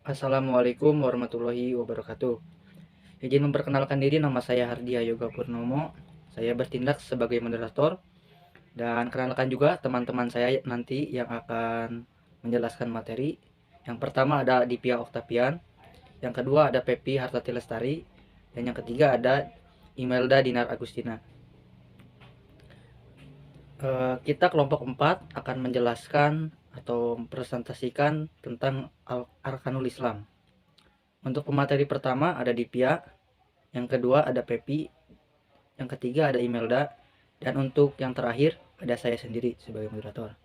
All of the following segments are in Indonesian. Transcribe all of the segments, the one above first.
Assalamualaikum warahmatullahi wabarakatuh. Izin memperkenalkan diri, nama saya Hardia Yoga Purnomo. Saya bertindak sebagai moderator dan kenalkan juga teman-teman saya nanti yang akan menjelaskan materi. Yang pertama ada Dipia Oktavian, yang kedua ada Pepi Hartati Lestari, dan yang ketiga ada Imelda Dinar Agustina. Kita kelompok 4 akan menjelaskan atau mempresentasikan tentang Arkanul Islam. Untuk pemateri pertama ada Dipia, yang kedua ada Pepi, yang ketiga ada Imelda, dan untuk yang terakhir ada saya sendiri sebagai moderator.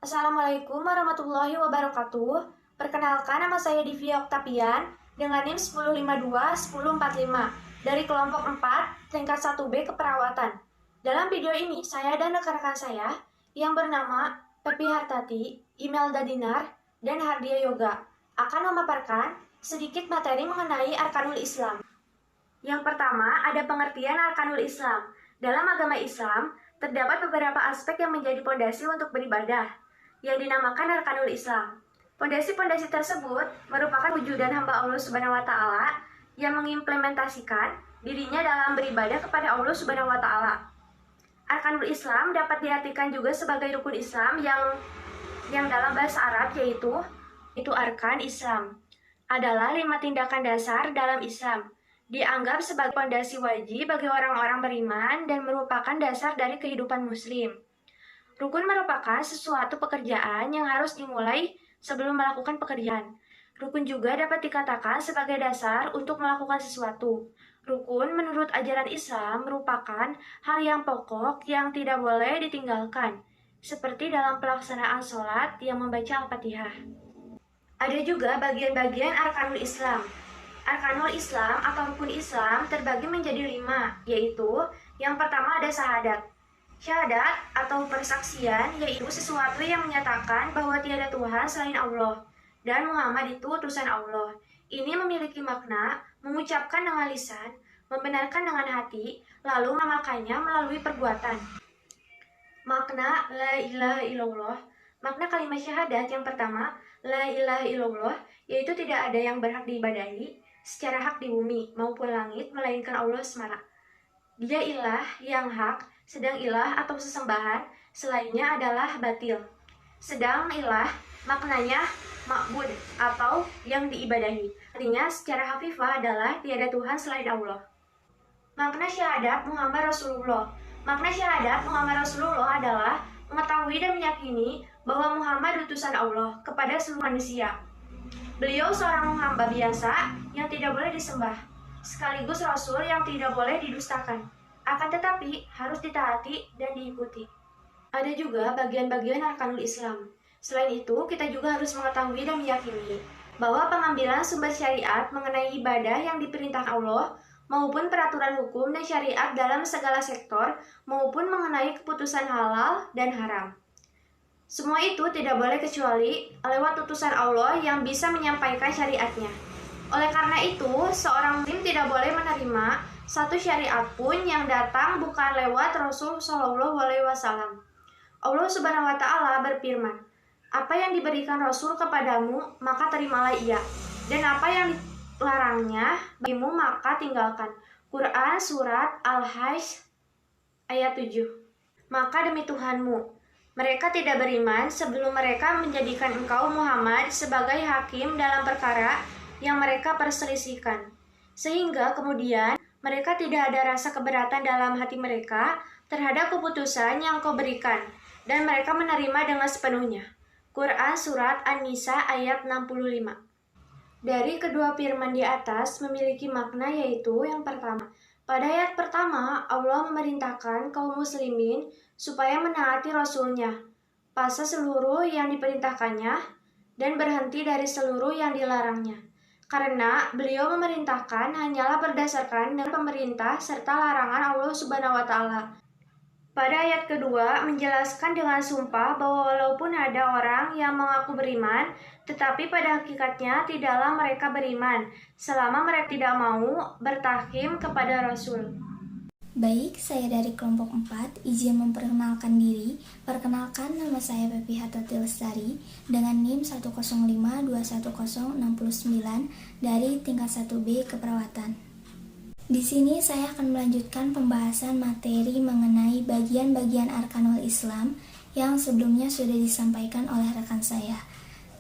Assalamualaikum warahmatullahi wabarakatuh. Perkenalkan, nama saya Divya Oktavian dengan NIM 1052-1045 dari kelompok 4 tingkat 1B keperawatan. Dalam video ini, saya dan rekan-rekan saya yang bernama Pepi Hartati, Imelda Dinar, dan Hardia Yoga akan memaparkan sedikit materi mengenai Arkanul Islam. Yang pertama, ada pengertian Arkanul Islam. Dalam agama Islam, terdapat beberapa aspek yang menjadi pondasi untuk beribadah, yang dinamakan Arkanul Islam. Pondasi-pondasi tersebut merupakan wujudan hamba Allah Subhanahu wa Ta'ala yang mengimplementasikan dirinya dalam beribadah kepada Allah Subhanahu wa Ta'ala. Arkanul Islam dapat diartikan juga sebagai rukun Islam yang dalam bahasa Arab yaitu arkan Islam. Adalah 5 tindakan dasar dalam Islam, dianggap sebagai pondasi wajib bagi orang-orang beriman dan merupakan dasar dari kehidupan muslim. Rukun merupakan sesuatu pekerjaan yang harus dimulai sebelum melakukan pekerjaan. Rukun juga dapat dikatakan sebagai dasar untuk melakukan sesuatu. Rukun menurut ajaran Islam merupakan hal yang pokok yang tidak boleh ditinggalkan, seperti dalam pelaksanaan sholat yang membaca Al-Fatihah. Ada juga bagian-bagian Arkanul Islam. Arkanul Islam atau rukun Islam terbagi menjadi 5, yaitu yang pertama ada syahadat. Syahadat atau persaksian yaitu sesuatu yang menyatakan bahwa tiada Tuhan selain Allah dan Muhammad itu utusan Allah. Ini memiliki makna mengucapkan dengan lisan, membenarkan dengan hati, lalu mengamalkannya melalui perbuatan. Makna la ilaha illallah. Makna kalimat syahadat yang pertama, la ilaha illallah, yaitu tidak ada yang berhak diibadahi secara hak di bumi maupun langit melainkan Allah semata. Dia ilah yang hak, sedang ilah atau sesembahan selainnya adalah batil. Sedang ilah maknanya ma'bud atau yang diibadahi. Artinya secara hafifah adalah tiada Tuhan selain Allah. Makna syahadat Muhammad Rasulullah. Makna syahadat Muhammad Rasulullah adalah mengetahui dan meyakini bahwa Muhammad utusan Allah kepada seluruh manusia. Beliau seorang hamba biasa yang tidak boleh disembah, sekaligus Rasul yang tidak boleh didustakan. Akan tetapi harus ditaati dan diikuti. Ada juga bagian-bagian Arkanul Islam. Selain itu, kita juga harus mengetahui dan meyakini bahwa pengambilan sumber syariat mengenai ibadah yang diperintahkan Allah maupun peraturan hukum dan syariat dalam segala sektor maupun mengenai keputusan halal dan haram. Semua itu tidak boleh kecuali lewat utusan Allah yang bisa menyampaikan syariatnya. Oleh karena itu, seorang muslim tidak boleh menerima satu syariat pun yang datang bukan lewat Rasul Shallallahu Alaihi Wasallam. Allah Subhanahu Wa Taala berfirman, apa yang diberikan Rasul kepadamu maka terimalah ia, dan apa yang dilarangnya bagimu maka tinggalkan. Quran Surat Al-Hajj ayat 7. Maka demi Tuhanmu, mereka tidak beriman sebelum mereka menjadikan engkau Muhammad sebagai hakim dalam perkara yang mereka perselisihkan. Sehingga kemudian mereka tidak ada rasa keberatan dalam hati mereka terhadap keputusan yang kau berikan, dan mereka menerima dengan sepenuhnya. Quran Surat An-Nisa ayat 65. Dari kedua firman di atas memiliki makna yaitu yang pertama. Pada ayat pertama, Allah memerintahkan kaum muslimin supaya menaati Rasulnya, pasca seluruh yang diperintahkannya, dan berhenti dari seluruh yang dilarangnya. Karena beliau memerintahkan hanyalah berdasarkan dengan pemerintah serta larangan Allah Subhanahu wa Ta'ala. Pada ayat kedua menjelaskan dengan sumpah bahwa walaupun ada orang yang mengaku beriman, tetapi pada hakikatnya tidaklah mereka beriman selama mereka tidak mau bertahkim kepada Rasul. Baik, saya dari kelompok 4, izin memperkenalkan diri. Perkenalkan, nama saya Pepi Hatati Lestari dengan NIM 105211069 dari tingkat 1B Keperawatan. Di sini saya akan melanjutkan pembahasan materi mengenai bagian-bagian arkanul Islam yang sebelumnya sudah disampaikan oleh rekan saya.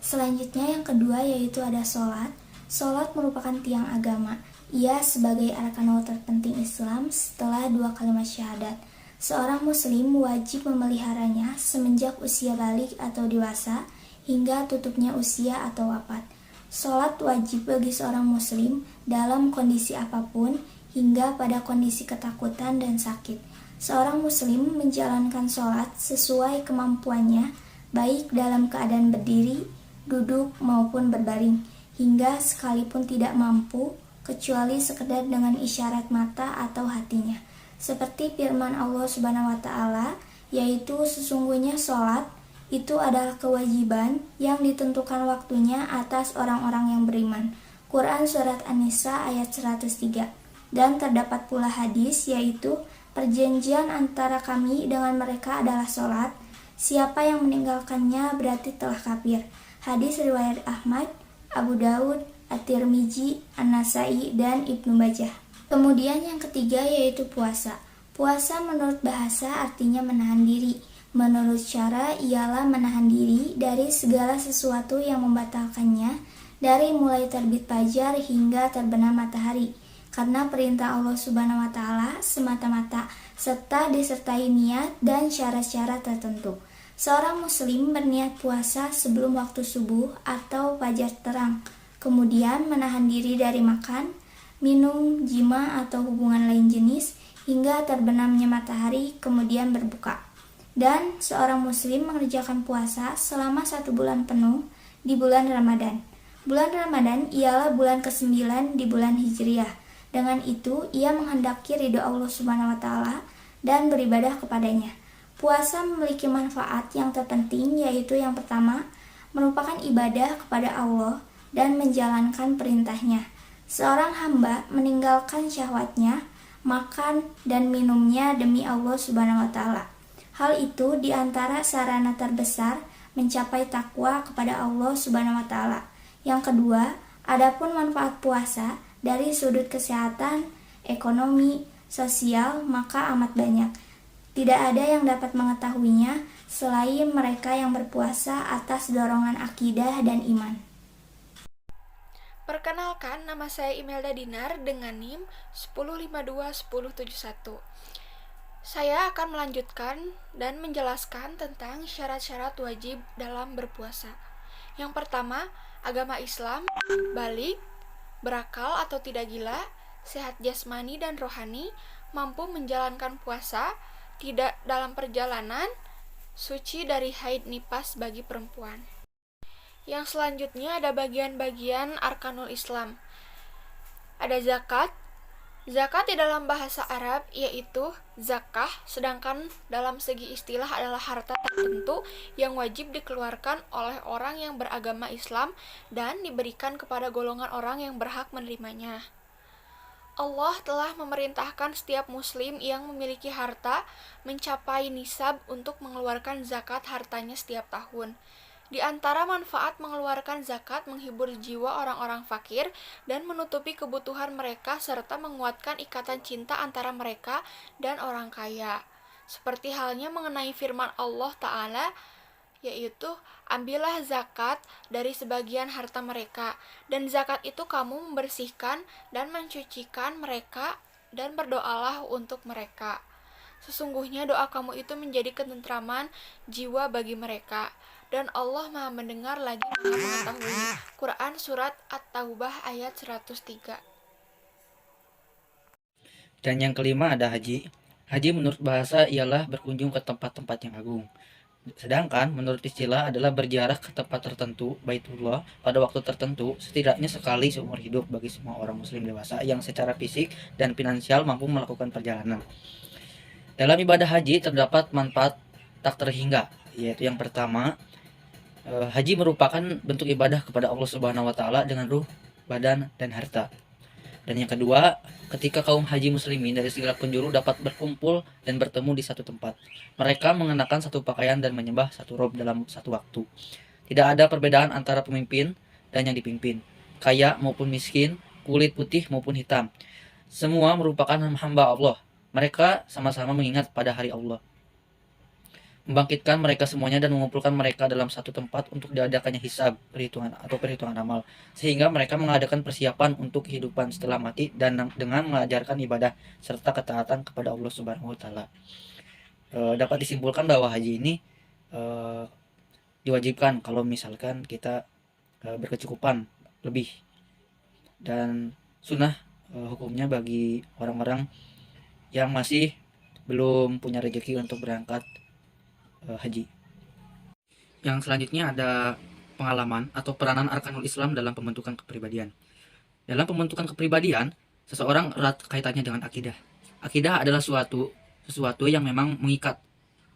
Selanjutnya yang kedua yaitu ada sholat. Sholat merupakan tiang agama. Ia sebagai arkanul terpenting Islam setelah 2 kalimat syahadat. Seorang muslim wajib memeliharanya semenjak usia balik atau dewasa hingga tutupnya usia atau wafat. Sholat wajib bagi seorang muslim dalam kondisi apapun hingga pada kondisi ketakutan dan sakit. Seorang muslim menjalankan sholat sesuai kemampuannya baik dalam keadaan berdiri, duduk maupun berbaring, hingga sekalipun tidak mampu kecuali sekedar dengan isyarat mata atau hatinya. Seperti firman Allah Subhanahu wa taala, yaitu sesungguhnya sholat itu adalah kewajiban yang ditentukan waktunya atas orang-orang yang beriman. Quran Surat An-Nisa ayat 103. Dan terdapat pula hadis, yaitu perjanjian antara kami dengan mereka adalah sholat. Siapa yang meninggalkannya berarti telah kafir. Hadis riwayat Ahmad, Abu Daud, At-Tirmizi, An-Nasai, dan Ibnu Majah. Kemudian yang ketiga yaitu puasa. Puasa menurut bahasa artinya menahan diri. Menurut syara ialah menahan diri dari segala sesuatu yang membatalkannya dari mulai terbit fajar hingga terbenam matahari. Karena perintah Allah Subhanahu wa taala semata-mata serta disertai niat dan syarat-syarat tertentu. Seorang muslim berniat puasa sebelum waktu subuh atau fajar terang. Kemudian menahan diri dari makan, minum, jima atau hubungan lain jenis hingga terbenamnya matahari, kemudian berbuka. Dan seorang muslim mengerjakan puasa selama 1 bulan penuh di bulan Ramadan. Bulan Ramadan ialah bulan ke-9 di bulan Hijriah. Dengan itu, ia menghendaki ridho Allah Subhanahu wa taala dan beribadah kepadanya. Puasa memiliki manfaat yang terpenting, yaitu yang pertama, merupakan ibadah kepada Allah dan menjalankan perintahnya. Seorang hamba meninggalkan syahwatnya, makan dan minumnya demi Allah Subhanahu wa taala. Hal itu diantara sarana terbesar mencapai takwa kepada Allah Subhanahu wa taala. Yang kedua, adapun manfaat puasa dari sudut kesehatan, ekonomi, sosial, maka amat banyak. Tidak ada yang dapat mengetahuinya selain mereka yang berpuasa atas dorongan akidah dan iman. Perkenalkan, nama saya Imelda Dinar dengan NIM 105211071. Saya akan melanjutkan dan menjelaskan tentang syarat-syarat wajib dalam berpuasa. Yang pertama, agama Islam, balik, berakal atau tidak gila, sehat jasmani dan rohani, mampu menjalankan puasa, tidak dalam perjalanan, suci dari haid nifas bagi perempuan. Yang selanjutnya ada bagian-bagian arkanul Islam. Ada zakat. Zakat di dalam bahasa Arab yaitu zakah, sedangkan dalam segi istilah adalah harta tertentu yang wajib dikeluarkan oleh orang yang beragama Islam dan diberikan kepada golongan orang yang berhak menerimanya. Allah telah memerintahkan setiap muslim yang memiliki harta mencapai nisab untuk mengeluarkan zakat hartanya setiap tahun. Di antara manfaat mengeluarkan zakat menghibur jiwa orang-orang fakir dan menutupi kebutuhan mereka serta menguatkan ikatan cinta antara mereka dan orang kaya. Seperti halnya mengenai firman Allah Ta'ala, yaitu ambillah zakat dari sebagian harta mereka, dan zakat itu kamu membersihkan dan mencucikan mereka, dan berdoalah untuk mereka. Sesungguhnya doa kamu itu menjadi ketentraman jiwa bagi mereka, dan Allah Maha mendengar lagi Maha mengetahui. Quran Surat At-Taubah ayat 103. Dan yang kelima ada haji. Haji menurut bahasa ialah berkunjung ke tempat-tempat yang agung. Sedangkan menurut istilah adalah berziarah ke tempat tertentu, Baitullah, pada waktu tertentu, setidaknya sekali seumur hidup bagi semua orang muslim dewasa yang secara fisik dan finansial mampu melakukan perjalanan. Dalam ibadah haji terdapat manfaat tak terhingga, yaitu yang pertama, haji merupakan bentuk ibadah kepada Allah Subhanahu wa taala dengan ruh, badan, dan harta. Dan yang kedua, ketika kaum haji muslimin dari segala penjuru dapat berkumpul dan bertemu di satu tempat. Mereka mengenakan satu pakaian dan menyembah satu rob dalam satu waktu. Tidak ada perbedaan antara pemimpin dan yang dipimpin, kaya maupun miskin, kulit putih maupun hitam. Semua merupakan hamba Allah. Mereka sama-sama mengingat pada hari Allah, membangkitkan mereka semuanya dan mengumpulkan mereka dalam satu tempat untuk diadakannya hisab, perhitungan amal, sehingga mereka mengadakan persiapan untuk kehidupan setelah mati dan dengan mengajarkan ibadah serta ketaatan kepada Allah Subhanahu wa taala. Dapat disimpulkan bahwa haji ini diwajibkan kalau misalkan kita berkecukupan lebih, dan sunnah hukumnya bagi orang-orang yang masih belum punya rezeki untuk berangkat haji. Yang selanjutnya ada pengalaman atau peranan arkanul Islam dalam pembentukan kepribadian. Dalam pembentukan kepribadian, seseorang erat kaitannya dengan akidah. Akidah adalah sesuatu yang memang mengikat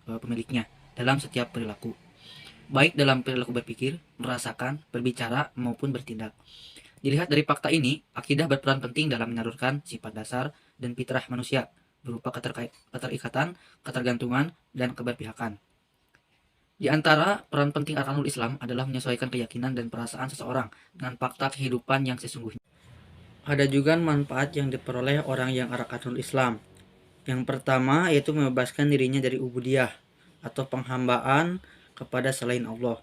pemiliknya dalam setiap perilaku, baik dalam perilaku berpikir, merasakan, berbicara, maupun bertindak. Dilihat dari fakta ini, akidah berperan penting dalam menyalurkan sifat dasar dan fitrah manusia berupa keterikatan, ketergantungan, dan keberpihakan. Di antara peran penting arkanul Islam adalah menyesuaikan keyakinan dan perasaan seseorang dengan fakta kehidupan yang sesungguhnya. Ada juga manfaat yang diperoleh orang yang arkanul Islam. Yang pertama yaitu membebaskan dirinya dari ubudiyah atau penghambaan kepada selain Allah,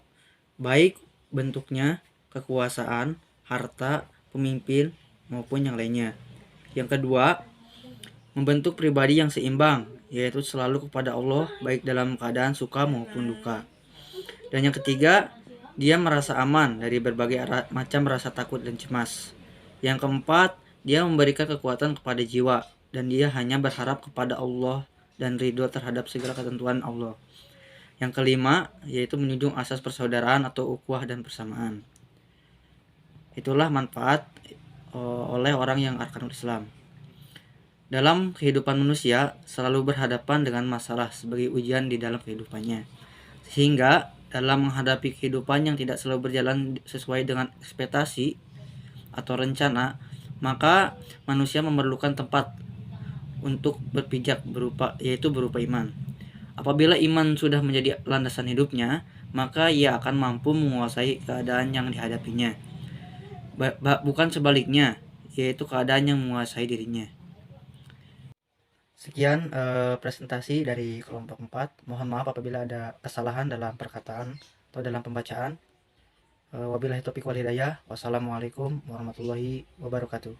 baik bentuknya kekuasaan, harta, pemimpin, maupun yang lainnya. Yang kedua, membentuk pribadi yang seimbang, yaitu selalu kepada Allah baik dalam keadaan suka maupun duka. Dan yang ketiga, dia merasa aman dari berbagai macam rasa takut dan cemas. Yang keempat, dia memberikan kekuatan kepada jiwa dan dia hanya berharap kepada Allah dan ridho terhadap segala ketentuan Allah. Yang kelima, yaitu menjunjung asas persaudaraan atau ukhuwah dan persamaan. Itulah manfaat oleh orang yang arkanul Islam. Dalam kehidupan manusia selalu berhadapan dengan masalah sebagai ujian di dalam kehidupannya. Sehingga dalam menghadapi kehidupan yang tidak selalu berjalan sesuai dengan ekspektasi atau rencana, maka manusia memerlukan tempat untuk berpijak yaitu berupa iman. Apabila iman sudah menjadi landasan hidupnya, maka ia akan mampu menguasai keadaan yang dihadapinya. Bukan sebaliknya, yaitu keadaan yang menguasai dirinya. Sekian presentasi dari kelompok 4. Mohon maaf apabila ada kesalahan dalam perkataan atau dalam pembacaan. Wabillahi taufiq wal hidayah. Wassalamualaikum warahmatullahi wabarakatuh.